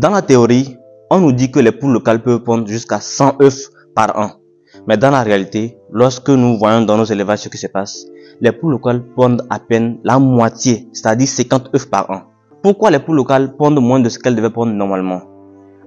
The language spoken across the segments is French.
Dans la théorie, on nous dit que les poules locales peuvent pondre jusqu'à 100 œufs par an. Mais dans la réalité, lorsque nous voyons dans nos élevages ce qui se passe, les poules locales pondent à peine la moitié, c'est-à-dire 50 œufs par an. Pourquoi les poules locales pondent moins de ce qu'elles devaient pondre normalement?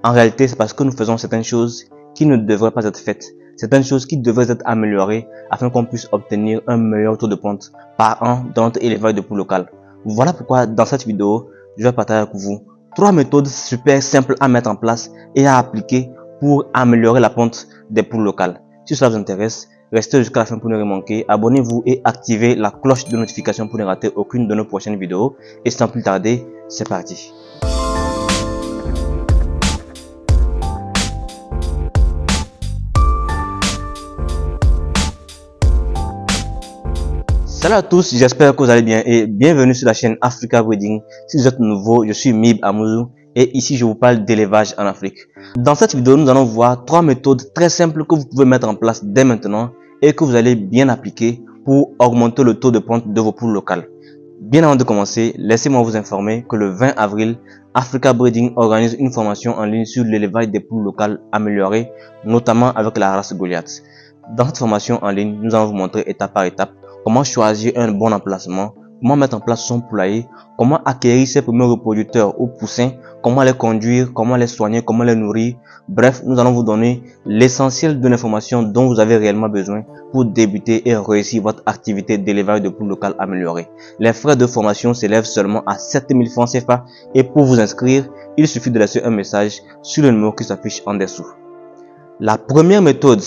En réalité, c'est parce que nous faisons certaines choses qui ne devraient pas être faites. Certaines choses qui devraient être améliorées afin qu'on puisse obtenir un meilleur taux de ponte par an dans notre élevage de poules locales. Voilà pourquoi dans cette vidéo, je vais partager avec vous 3 méthodes super simples à mettre en place et à appliquer pour améliorer la ponte des poules locales. Si cela vous intéresse, restez jusqu'à la fin pour ne rien manquer. Abonnez-vous et activez la cloche de notification pour ne rater aucune de nos prochaines vidéos. Et sans plus tarder, c'est parti. Salut à tous, j'espère que vous allez bien et bienvenue sur la chaîne Africa Breeding. Si vous êtes nouveau, je suis Mib Amouzou et ici je vous parle d'élevage en Afrique. Dans cette vidéo, nous allons voir 3 méthodes très simples que vous pouvez mettre en place dès maintenant et que vous allez bien appliquer pour augmenter le taux de ponte de vos poules locales. Bien avant de commencer, laissez-moi vous informer que le 20 avril, Africa Breeding organise une formation en ligne sur l'élevage des poules locales améliorées, notamment avec la race Goliath. Dans cette formation en ligne, nous allons vous montrer étape par étape comment choisir un bon emplacement, comment mettre en place son poulailler, comment acquérir ses premiers reproducteurs ou poussins, comment les conduire, comment les soigner, comment les nourrir. Bref, nous allons vous donner l'essentiel de l'information dont vous avez réellement besoin pour débuter et réussir votre activité d'élevage de poules locales améliorée. Les frais de formation s'élèvent seulement à 7000 francs CFA et pour vous inscrire, il suffit de laisser un message sur le numéro qui s'affiche en dessous. La première méthode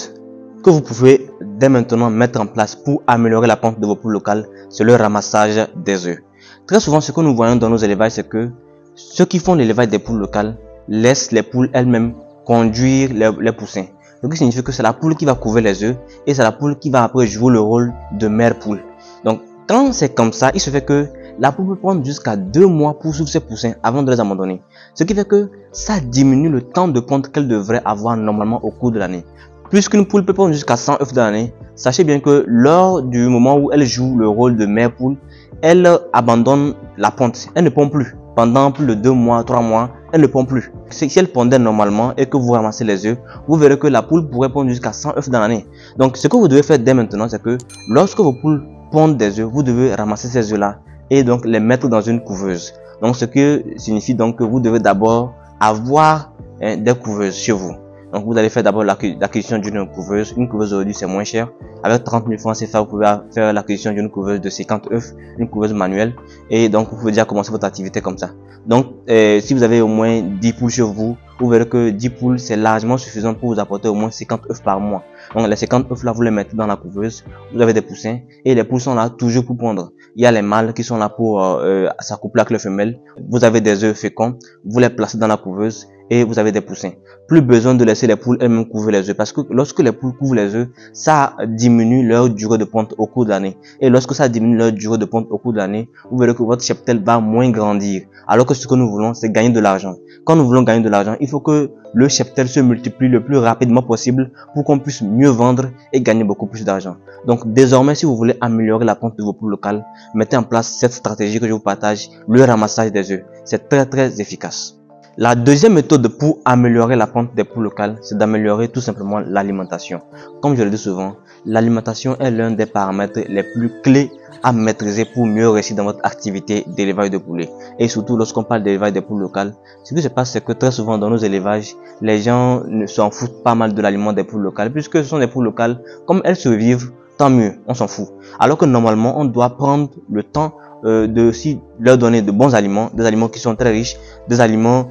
que vous pouvez dès maintenant mettre en place pour améliorer la ponte de vos poules locales, c'est le ramassage des œufs. Très souvent, ce que nous voyons dans nos élevages, c'est que ceux qui font l'élevage des poules locales laissent les poules elles-mêmes conduire les poussins. Ce qui signifie que c'est la poule qui va couver les œufs et c'est la poule qui va après jouer le rôle de mère poule. Donc, quand c'est comme ça, il se fait que la poule peut prendre jusqu'à 2 mois pour suivre ses poussins avant de les abandonner. Ce qui fait que ça diminue le temps de ponte qu'elle devrait avoir normalement au cours de l'année. Puisqu'une poule peut pondre jusqu'à 100 œufs dans l'année, sachez bien que lors du moment où elle joue le rôle de mère poule, elle abandonne la ponte. Elle ne pond plus. Pendant plus de 2 mois, 3 mois, elle ne pond plus. Si elle pondait normalement et que vous ramassez les œufs, vous verrez que la poule pourrait pondre jusqu'à 100 œufs dans l'année. Donc ce que vous devez faire dès maintenant, c'est que lorsque vos poules pondent des œufs, vous devez ramasser ces œufs-là et donc les mettre dans une couveuse. Donc ce qui signifie donc que vous devez d'abord avoir des couveuses chez vous. Donc vous allez faire d'abord l'acquisition d'une couveuse. Une couveuse aujourd'hui c'est moins cher. Avec 30 000 francs CFA, vous pouvez faire l'acquisition d'une couveuse de 50 œufs, une couveuse manuelle. Et donc vous pouvez déjà commencer votre activité comme ça. Donc si vous avez au moins 10 poules chez vous, vous verrez que 10 poules c'est largement suffisant pour vous apporter au moins 50 œufs par mois. Donc les 50 œufs là, vous les mettez dans la couveuse. Vous avez des poussins et les poules sont là toujours pour pondre. Il y a les mâles qui sont là pour s'accoupler avec les femelles. Vous avez des œufs féconds, vous les placez dans la couveuse et vous avez des poussins. Plus besoin de laisser les poules elles-mêmes couvrir les œufs parce que lorsque les poules couvrent les œufs, ça diminue leur durée de ponte au cours de l'année. Et lorsque ça diminue leur durée de ponte au cours de l'année, vous verrez que votre cheptel va moins grandir. Alors que ce que nous voulons, c'est gagner de l'argent. Quand nous voulons gagner de l'argent, il faut que le cheptel se multiplie le plus rapidement possible pour qu'on puisse mieux vendre et gagner beaucoup plus d'argent. Donc désormais, si vous voulez améliorer la ponte de vos poules locales, mettez en place cette stratégie que je vous partage, le ramassage des œufs. C'est très efficace. La deuxième méthode pour améliorer la ponte des poules locales, c'est d'améliorer tout simplement l'alimentation. Comme je le dis souvent, l'alimentation est l'un des paramètres les plus clés à maîtriser pour mieux réussir dans votre activité d'élevage de poulets. Et surtout lorsqu'on parle d'élevage des poules locales, ce qui se passe c'est que très souvent dans nos élevages, les gens s'en foutent pas mal de l'aliment des poules locales puisque ce sont des poules locales, comme elles survivent, tant mieux, on s'en fout. Alors que normalement, on doit prendre le temps de aussi leur donner de bons aliments, des aliments qui sont très riches, des aliments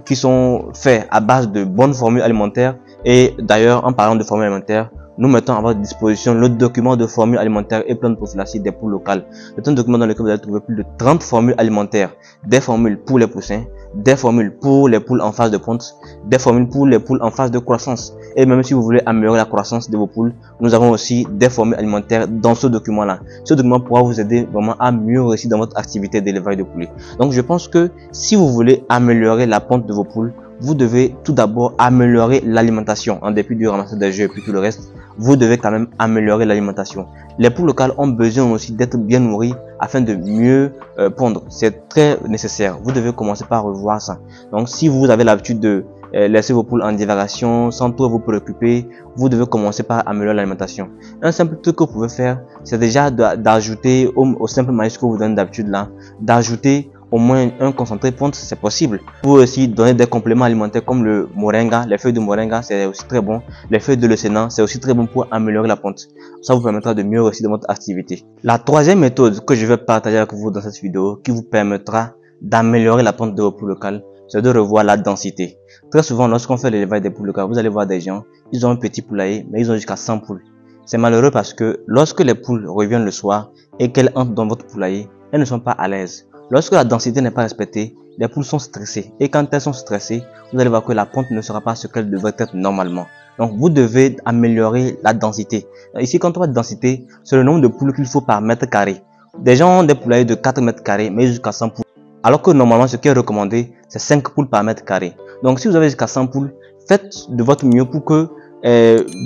qui sont faits à base de bonnes formules alimentaires. Et d'ailleurs, en parlant de formules alimentaires, nous mettons à votre disposition le document de formules alimentaires et plan de prophylaxie des poules locales. C'est un document dans lequel vous allez trouver plus de 30 formules alimentaires, des formules pour les poussins, des formules pour les poules en phase de ponte, des formules pour les poules en phase de croissance. Et même si vous voulez améliorer la croissance de vos poules, nous avons aussi des formules alimentaires dans ce document-là. Ce document pourra vous aider vraiment à mieux réussir dans votre activité d'élevage de poulets. Donc je pense que si vous voulez améliorer la ponte de vos poules, vous devez tout d'abord améliorer l'alimentation. En dépit du ramassage des jeux et puis tout le reste, vous devez quand même améliorer l'alimentation. Les poules locales ont besoin aussi d'être bien nourries afin de mieux pondre. C'est très nécessaire. Vous devez commencer par revoir ça. Donc si vous avez l'habitude de laisser vos poules en divagation sans trop vous préoccuper, vous devez commencer par améliorer l'alimentation. Un simple truc que vous pouvez faire, c'est déjà d'ajouter au simple maïs que vous donnez d'habitude là, d'ajouter au moins un concentré ponte, c'est possible. Vous pouvez aussi donner des compléments alimentaires comme le moringa. Les feuilles de moringa, c'est aussi très bon. Les feuilles de leucénin, c'est aussi très bon pour améliorer la ponte. Ça vous permettra de mieux réussir dans votre activité. La troisième méthode que je vais partager avec vous dans cette vidéo, qui vous permettra d'améliorer la ponte de vos poules locales, c'est de revoir la densité. Très souvent, lorsqu'on fait l'élevage des poules locales, vous allez voir des gens, ils ont un petit poulailler, mais ils ont jusqu'à 100 poules. C'est malheureux parce que lorsque les poules reviennent le soir et qu'elles entrent dans votre poulailler, elles ne sont pas à l'aise. Lorsque la densité n'est pas respectée, les poules sont stressées. Et quand elles sont stressées, vous allez voir que la ponte ne sera pas ce qu'elle devrait être normalement. Donc, vous devez améliorer la densité. Ici, quand on parle de densité, c'est le nombre de poules qu'il faut par mètre carré. Des gens ont des poulaillers de 4 mètres carrés, mais jusqu'à 100 poules. Alors que normalement, ce qui est recommandé, c'est 5 poules par mètre carré. Donc, si vous avez jusqu'à 100 poules, faites de votre mieux pour que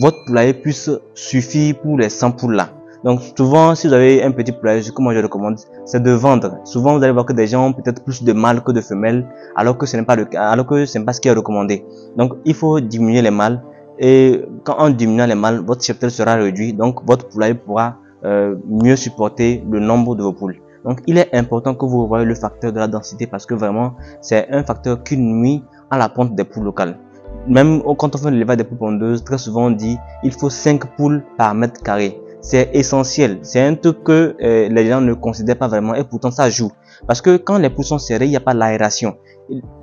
votre poulailler puisse suffire pour les 100 poules là. Donc souvent, si vous avez un petit poulailler, ce que moi je recommande, c'est de vendre. Souvent, vous allez voir que des gens ont peut-être plus de mâles que de femelles, alors que ce n'est pas le cas, alors que ce n'est pas ce qui est recommandé. Donc il faut diminuer les mâles, et en diminuant les mâles, votre cheptel sera réduit, donc votre poulailler pourra mieux supporter le nombre de vos poules. Donc il est important que vous revoyez le facteur de la densité parce que vraiment, c'est un facteur qui nuit à la ponte des poules locales. Même quand on fait l'élevage des poules pondeuses, très souvent on dit il faut 5 poules par mètre carré. C'est essentiel. C'est un truc que les gens ne considèrent pas vraiment et pourtant ça joue. Parce que quand les poules sont serrées, il n'y a pas l'aération.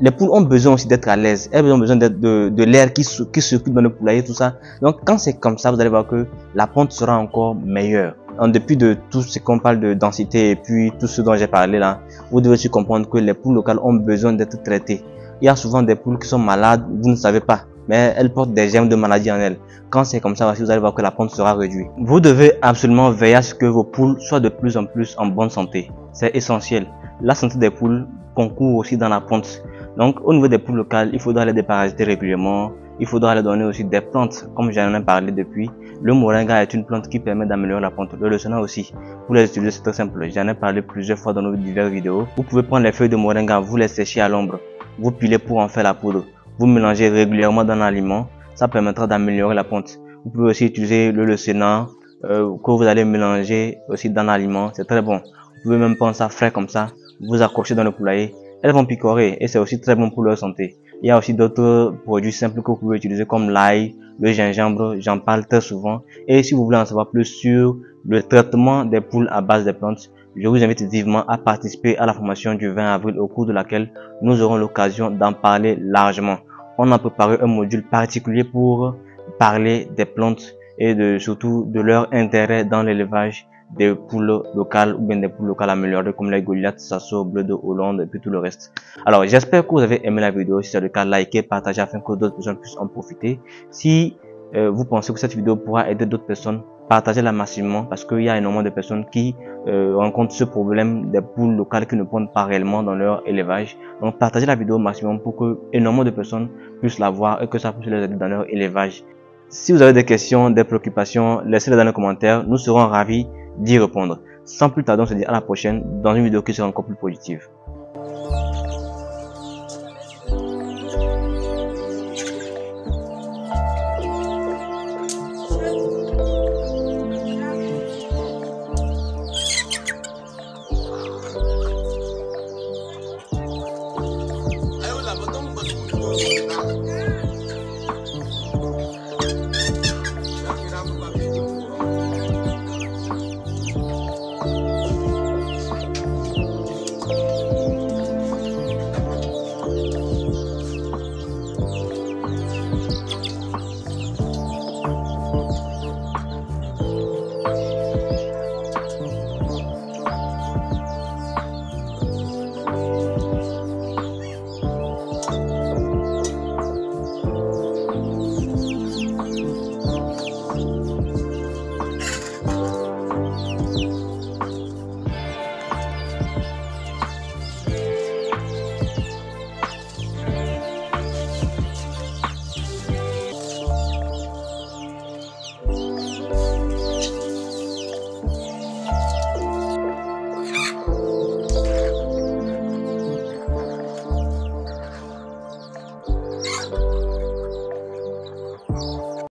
Les poules ont besoin aussi d'être à l'aise. Elles ont besoin de l'air qui circule dans le poulailler, tout ça. Donc quand c'est comme ça, vous allez voir que la ponte sera encore meilleure. En dépit de tout ce qu'on parle de densité et puis tout ce dont j'ai parlé là, vous devez aussi comprendre que les poules locales ont besoin d'être traitées. Il y a souvent des poules qui sont malades, vous ne savez pas, mais elles portent des germes de maladie en elles. Quand c'est comme ça, vous allez voir que la ponte sera réduite. Vous devez absolument veiller à ce que vos poules soient de plus en plus en bonne santé. C'est essentiel. La santé des poules concourt aussi dans la ponte. Donc au niveau des poules locales, il faudra les déparasiter régulièrement. Il faudra les donner aussi des plantes, comme j'en ai parlé depuis. Le moringa est une plante qui permet d'améliorer la ponte. Le leucénin aussi. Pour les utiliser, c'est très simple. J'en ai parlé plusieurs fois dans nos diverses vidéos. Vous pouvez prendre les feuilles de moringa, vous les sécher à l'ombre. Vous pilez pour en faire la poudre. Vous mélangez régulièrement dans l'aliment. Ça permettra d'améliorer la ponte. Vous pouvez aussi utiliser le leucénin que vous allez mélanger aussi dans l'aliment. C'est très bon. Vous pouvez même prendre ça frais comme ça. Vous accrochez dans le poulailler. Elles vont picorer et c'est aussi très bon pour leur santé. Il y a aussi d'autres produits simples que vous pouvez utiliser comme l'ail, le gingembre. J'en parle très souvent. Et si vous voulez en savoir plus sur le traitement des poules à base de plantes, je vous invite vivement à participer à la formation du 20 avril au cours de laquelle nous aurons l'occasion d'en parler largement. On a préparé un module particulier pour parler des plantes et surtout de leur intérêt dans l'élevage des poules locales ou bien des poules locales améliorées comme les Goliath, Sasso, Bleu de Hollande et puis tout le reste. Alors j'espère que vous avez aimé la vidéo. Si c'est le cas, likez, partagez afin que d'autres personnes puissent en profiter. Si vous pensez que cette vidéo pourra aider d'autres personnes, partagez-la massivement parce qu'il y a énormément de personnes qui rencontrent ce problème des poules locales qui ne pondent pas réellement dans leur élevage. Donc partagez la vidéo maximum pour que énormément de personnes puissent la voir et que ça puisse les aider dans leur élevage. Si vous avez des questions, des préoccupations, laissez-les dans les commentaires. Nous serons ravis d'y répondre. Sans plus tarder, on se dit à la prochaine dans une vidéo qui sera encore plus positive.